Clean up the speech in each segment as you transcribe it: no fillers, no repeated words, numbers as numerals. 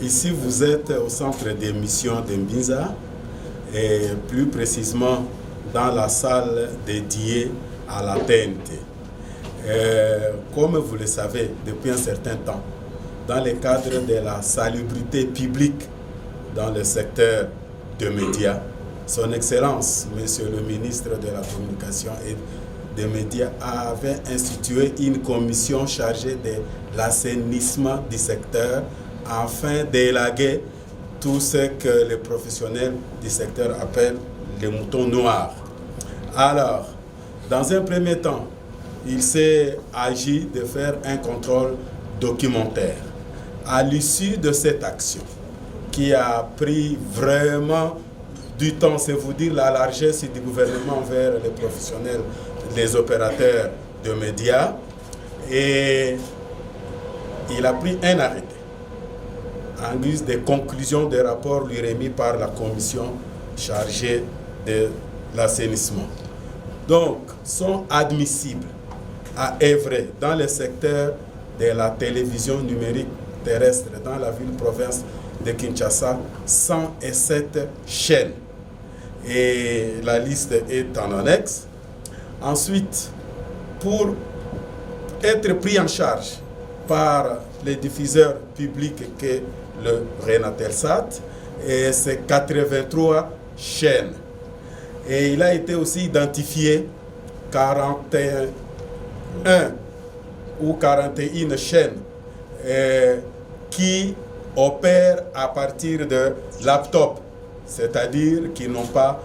Ici, vous êtes au centre d'émission de Mbinza, et plus précisément dans la salle dédiée à la TNT. Comme vous le savez, depuis un certain temps, dans le cadre de la salubrité publique dans le secteur de médias, Son Excellence, Monsieur le ministre de la Communication et des Médias, avait institué une commission chargée de l'assainissement du secteur afin d'élaguer tout ce que les professionnels du secteur appellent les moutons noirs. Alors, dans un premier temps, il s'est agi de faire un contrôle documentaire. À l'issue de cette action, qui a pris vraiment du temps, c'est vous dire la largesse du gouvernement vers les professionnels, les opérateurs de médias, et il a pris un arrêté en guise de conclusion des rapports lui remis par la commission chargée de l'assainissement. Donc, sont admissibles à œuvrer dans le secteur de la télévision numérique terrestre dans la ville-province de Kinshasa 107 chaînes. Et la liste est en annexe. Ensuite, pour être pris en charge par les diffuseurs publics que le Renatelsat, et c'est 83 chaînes. Et il a été aussi identifié 41 ou 41 chaînes qui opèrent à partir de laptops, c'est-à-dire qui n'ont pas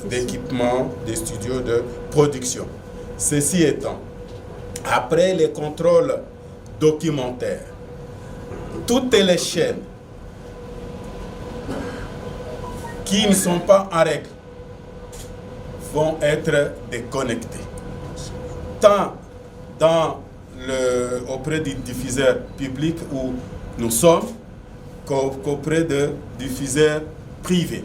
d'équipement de studios de production. Ceci étant, après les contrôles documentaires, toutes les chaînes qui ne sont pas en règle vont être déconnectées, tant auprès du diffuseur public où nous sommes, qu'auprès de diffuseurs privés.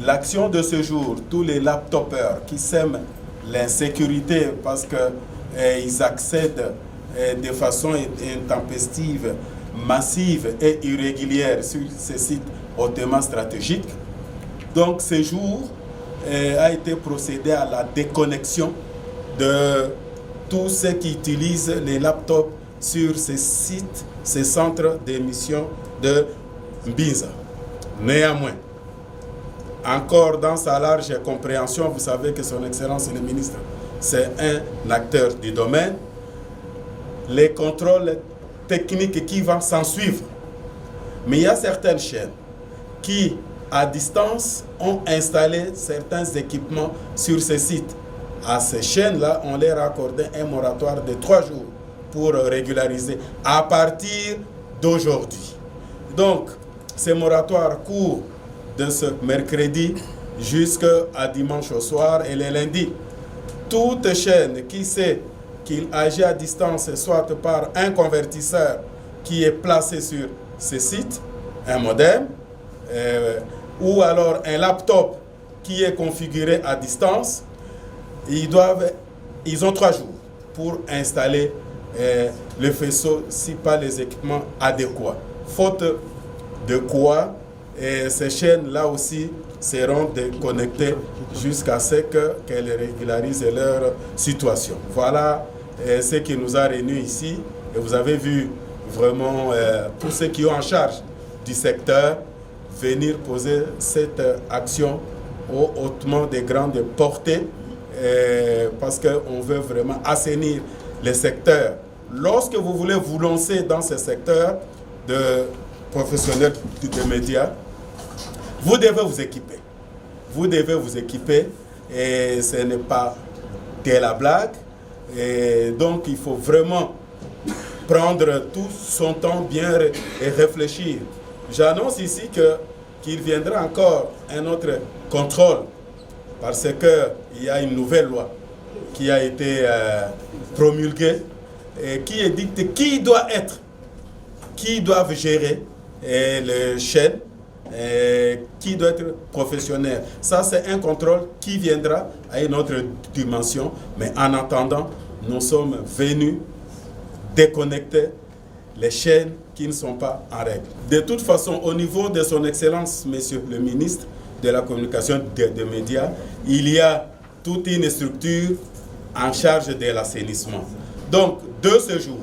L'action de ce jour, tous les laptopeurs qui sèment l'insécurité parce qu'ils accèdent de façon intempestive, massive et irrégulière sur ces sites hautement stratégiques. Donc ce jour a été procédé à la déconnexion de tous ceux qui utilisent les laptops sur ces sites, ces centres d'émission de Mbinza. Néanmoins, encore dans sa large compréhension, vous savez que Son Excellence le ministre, c'est un acteur du domaine, les contrôles techniques qui vont s'en suivre. Mais il y a certaines chaînes qui, à distance, ont installé certains équipements sur ces sites. À ces chaînes-là, on leur a accordé un moratoire de 3 jours pour régulariser à partir d'aujourd'hui. Donc, ce moratoire court de ce mercredi jusqu'à dimanche au soir et le lundi. Toute chaîne qui sait qu'il agit à distance, soit par un convertisseur qui est placé sur ce site, un modem, ou alors un laptop qui est configuré à distance, ils ont 3 jours pour installer le faisceau si pas les équipements adéquats. Faute de quoi, ces chaînes-là aussi seront déconnectées jusqu'à ce qu'elles régularisent leur situation. Voilà ce qui nous a réunis ici. Et vous avez vu vraiment tous ceux qui ont en charge du secteur venir poser cette action au hautement de grande portée parce qu'on veut vraiment assainir les secteurs. Lorsque vous voulez vous lancer dans ce secteur de professionnels des médias, vous devez vous équiper. Vous devez vous équiper et ce n'est pas de la blague. Et donc il faut vraiment prendre tout son temps bien et réfléchir. J'annonce ici qu'il viendra encore un autre contrôle parce qu'il y a une nouvelle loi qui a été promulguée et qui édicte qui doivent gérer les chaînes, qui doit être professionnel. Ça, c'est un contrôle qui viendra à une autre dimension. Mais en attendant, nous sommes venus déconnecter les chaînes qui ne sont pas en règle. De toute façon, au niveau de son Excellence, Monsieur le ministre de la Communication des médias, il y a toute une structure en charge de l'assainissement. Donc, de ce jour,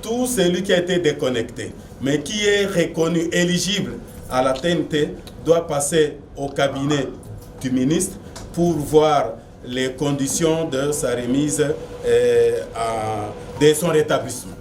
tout celui qui a été déconnecté, mais qui est reconnu éligible à la TNT, doit passer au cabinet du ministre pour voir les conditions de sa remise de son rétablissement.